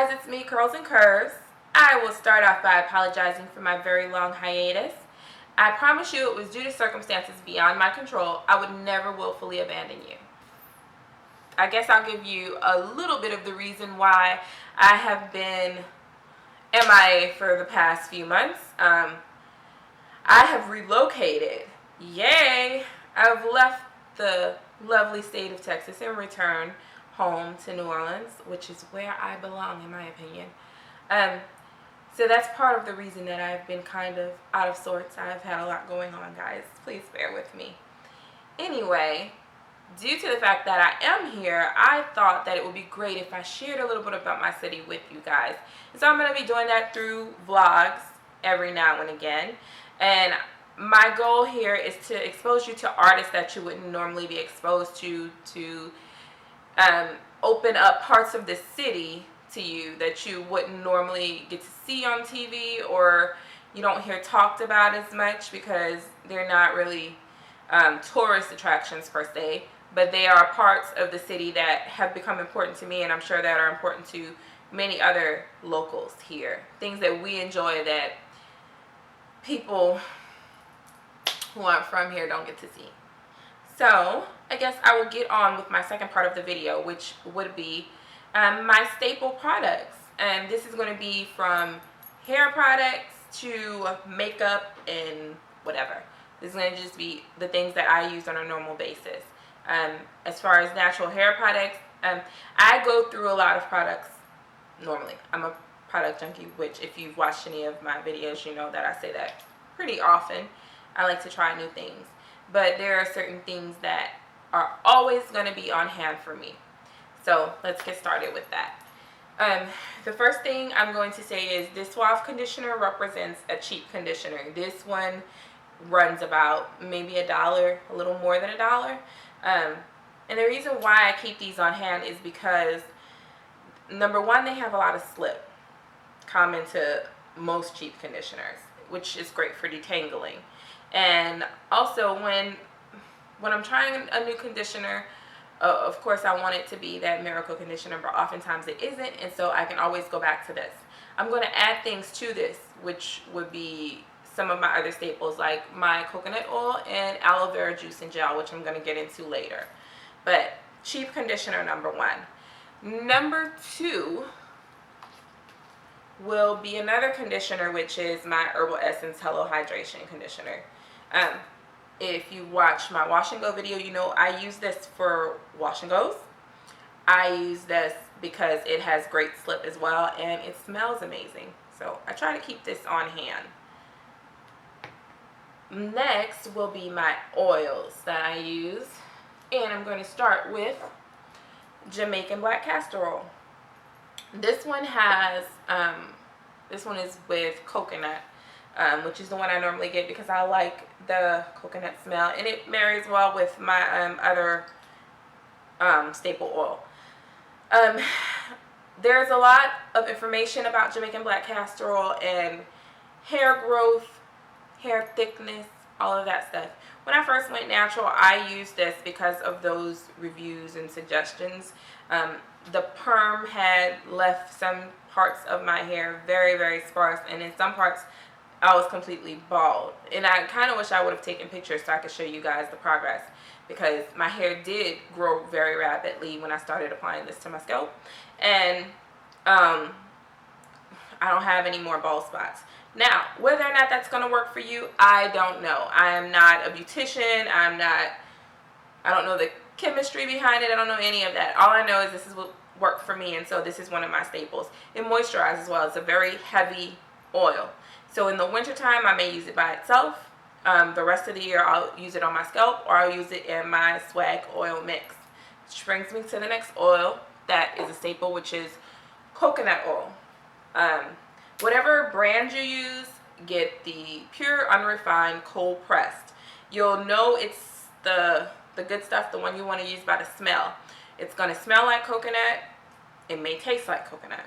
guys, it's me, Kurls-N-Kurves. I will start off by apologizing for my very long hiatus. I promise you it was due to circumstances beyond my control. I would never willfully abandon you. I guess I'll give you a little bit of the reason why I have been MIA for the past few months. I have relocated. Yay! I've left the lovely state of Texas and returned home to New Orleans, which is where I belong in my opinion. So that's part of the reason that I've been kind of out of sorts. I've had a lot going on, guys. Please bear with me. Anyway, due to the fact that I am here, I thought that it would be great if I shared a little bit about my city with you guys. And so I'm going to be doing that through vlogs every now and again. And my goal here is to expose you to artists that you wouldn't normally be exposed to open up parts of the city to you that you wouldn't normally get to see on TV, or you don't hear talked about as much because they're not really tourist attractions per se, but they are parts of the city that have become important to me, and I'm sure that are important to many other locals here. Things that we enjoy that people who aren't from here don't get to see. So I guess I will get on with my second part of the video, which would be my staple products. And this is going to be from hair products to makeup and whatever. This is going to just be the things that I use on a normal basis. As far as natural hair products, I go through a lot of products normally. I'm a product junkie, which if you've watched any of my videos, you know that I say that pretty often. I like to try new things. But there are certain things that are always going to be on hand for me. So let's get started with that. The first thing I'm going to say is this Suave conditioner represents a cheap conditioner. This one runs about maybe $1, a little more than $1. And the reason why I keep these on hand is because, number one, they have a lot of slip, common to most cheap conditioners, which is great for detangling. And also when I'm trying a new conditioner, of course I want it to be that miracle conditioner, but oftentimes it isn't, and so I can always go back to this. I'm going to add things to this, which would be some of my other staples like my coconut oil and aloe vera juice and gel, which I'm going to get into later. But cheap conditioner, number one. Number two will be another conditioner, which is my Herbal Essence Hello Hydration Conditioner. If you watch my wash and go video, you know I use this for wash and goes. I use this because it has great slip as well, and it smells amazing. So I try to keep this on hand. Next will be my oils that I use, and I'm going to start with Jamaican black castor oil. This one has this one is with coconut, which is the one I normally get because I like the coconut smell, and it marries well with my other staple oil. There's a lot of information about Jamaican black castor oil and hair growth, hair thickness, all of that stuff. When I first went natural, I used this because of those reviews and suggestions. The perm had left some parts of my hair very, very sparse, and in some parts I was completely bald. And I kind of wish I would have taken pictures so I could show you guys the progress, because my hair did grow very rapidly when I started applying this to my scalp, and I don't have any more bald spots. Now, whether or not that's going to work for you, I don't know. I am not a beautician. I don't know the chemistry behind it. I don't know any of that. All I know is this is what worked for me, and so this is one of my staples. It moisturizes as well. It's a very heavy oil. So in the wintertime, I may use it by itself. The rest of the year, I'll use it on my scalp, or I'll use it in my swag oil mix. Which brings me to the next oil that is a staple, which is coconut oil. Whatever brand you use, get the pure, unrefined, cold pressed. You'll know it's the good stuff, the one you want to use by the smell. It's going to smell like coconut. It may taste like coconut.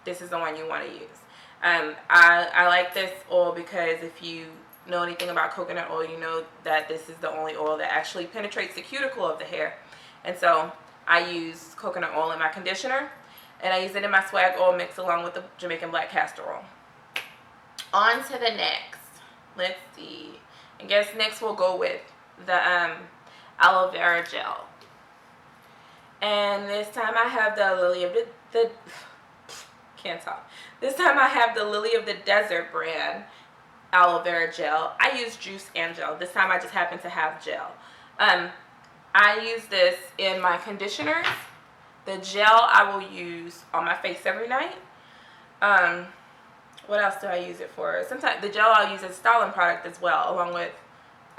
This is the one you want to use. I like this oil because if you know anything about coconut oil, you know that this is the only oil that actually penetrates the cuticle of the hair. And so I use coconut oil in my conditioner, And I use it in my swag oil mix along with the Jamaican black castor oil. On to the next. Let's see. I guess next we'll go with the aloe vera gel. And this time I have the Lily of the can't talk. This time I have the Lily of the Desert brand aloe vera gel. I use juice and gel. This time I just happen to have gel. I use this in my conditioners. The gel I will use on my face every night. What else do I use it for? Sometimes the gel I'll use as a styling product as well, along with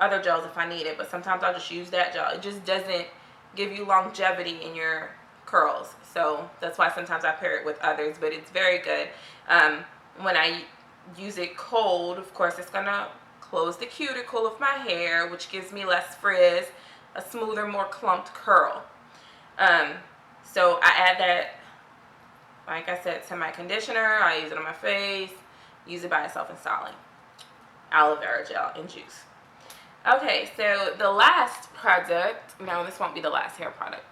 other gels if I need it. But sometimes I'll just use that gel. It just doesn't give you longevity in your curls. So that's why sometimes I pair it with others. But it's very good. When I use it cold, of course, it's going to close the cuticle of my hair, which gives me less frizz, a smoother, more clumped curl. So I add that, like I said, to my conditioner. I use it on my face, use it by itself in styling. Aloe vera gel and juice. Okay, so the last product, no, this won't be the last hair product.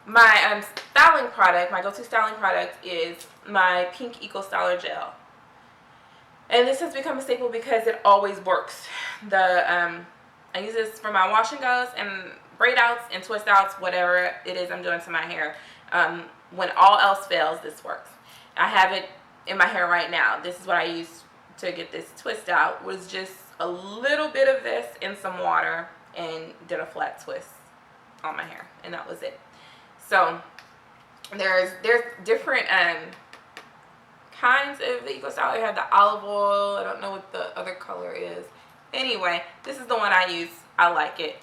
My styling product, my go-to styling product is my Pink Eco Styler Gel. And this has become a staple because it always works. I use this for my wash and goes and braid outs and twist outs, whatever it is I'm doing to my hair. When all else fails, this works. I have it in my hair right now. This is what I used to get this twist out. Was just a little bit of this in some water and did a flat twist on my hair, and that was it. So there's different kinds of the Eco Styler. You have the olive oil. I don't know what the other color is. Anyway, this is the one I use. I like it.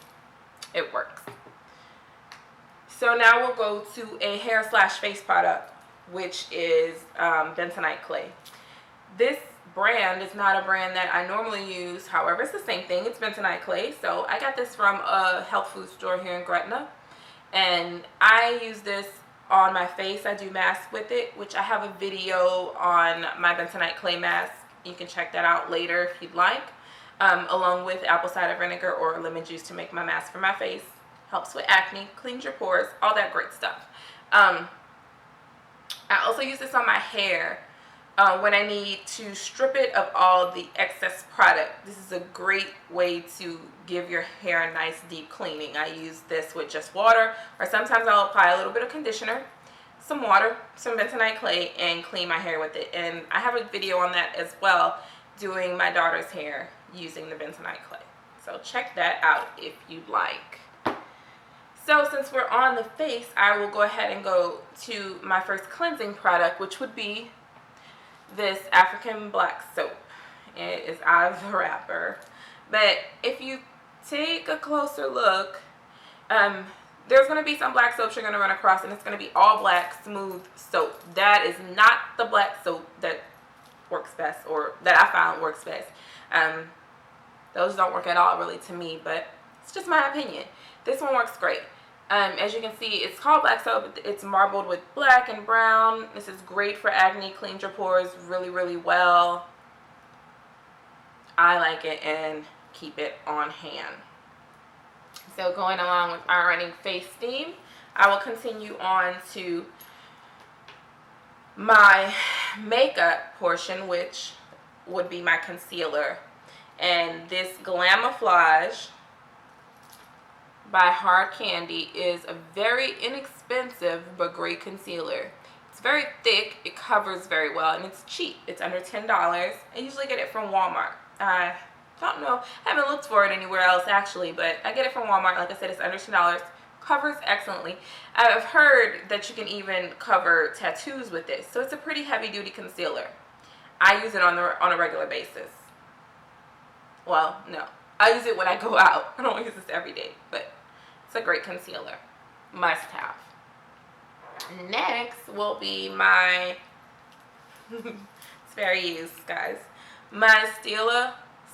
It works. So now we'll go to a hair / face product, which is bentonite clay. This brand is not a brand that I normally use. However, it's the same thing. It's bentonite clay. So I got this from a health food store here in Gretna. And I use this on my face. I do masks with it, which I have a video on my bentonite clay mask. You can check that out later if you'd like. Along with apple cider vinegar or lemon juice to make my mask for my face. Helps with acne, cleans your pores, all that great stuff. I also use this on my hair when I need to strip it of all the excess product. This is a great way to give your hair a nice deep cleaning. I use this with just water, or sometimes I'll apply a little bit of conditioner, some water, some bentonite clay, and clean my hair with it. And I have a video on that as well, doing my daughter's hair using the bentonite clay. So check that out if you'd like. So since we're on the face, I will go ahead and go to my first cleansing product, which would be this African black soap. It is out of the wrapper. But if you take a closer look, there's going to be some black soaps you're going to run across, and it's going to be all black, smooth soap. That is not the black soap that works best, or that I found works best. Those don't work at all really to me, but it's just my opinion. This one works great. As you can see, it's called black soap. It's marbled with black and brown. This is great for acne, cleans your pores really, really well. I like it and keep it on hand. So going along with our running face steam, I will continue on to my makeup portion, which would be my concealer. And this Glamouflage by Hard Candy is a very inexpensive but great concealer. It's very thick, it covers very well, and it's cheap. It's under $10. I usually get it from Walmart. I don't know, I haven't looked for it anywhere else actually, but I get it from Walmart. Like I said, it's under $10. Covers excellently. I've heard that you can even cover tattoos with this, so it's a pretty heavy duty concealer. I use it on a regular basis. Well, no, I use it when I go out. I don't use this every day, but it's a great concealer. Must have. Next will be my, it's very used, guys, my Stila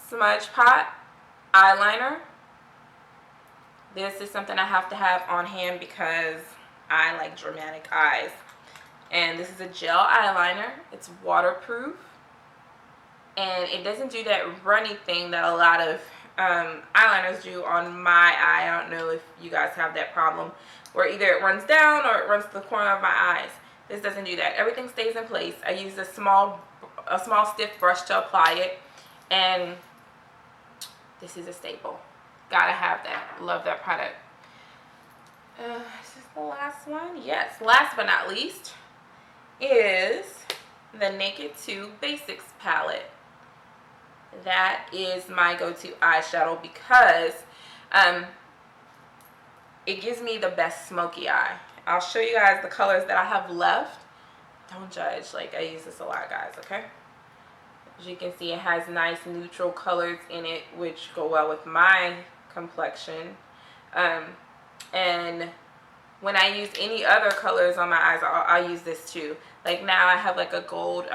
Smudge Pot eyeliner. This is something I have to have on hand because I like dramatic eyes. And this is a gel eyeliner. It's waterproof. And it doesn't do that runny thing that a lot of eyeliners do on my eye. I don't know if you guys have that problem where either it runs down or it runs to the corner of my eyes. This doesn't do that. Everything stays in place. I use a small stiff brush to apply it, and this is a staple. Gotta have that. Love that product. Is this the last one? Yes. Last but not least is the Naked 2 Basics palette. That is my go-to eyeshadow because it gives me the best smoky eye. I'll show you guys the colors that I have left. Don't judge. Like, I use this a lot, guys, okay? As you can see, it has nice neutral colors in it, which go well with my complexion. And when I use any other colors on my eyes, I'll use this too. Like now I have like a gold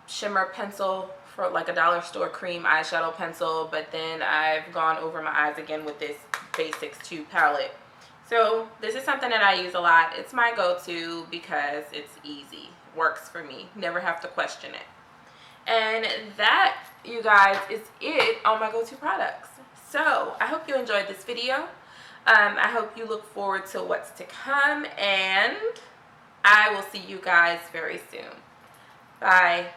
shimmer pencil for like a dollar store cream eyeshadow pencil, but then I've gone over my eyes again with this Basics 2 palette. So this is something that I use a lot. It's my go-to because it's easy. Works for me. Never have to question it. And that, you guys, is it on my go-to products. So I hope you enjoyed this video. I hope you look forward to what's to come, and I will see you guys very soon. Bye.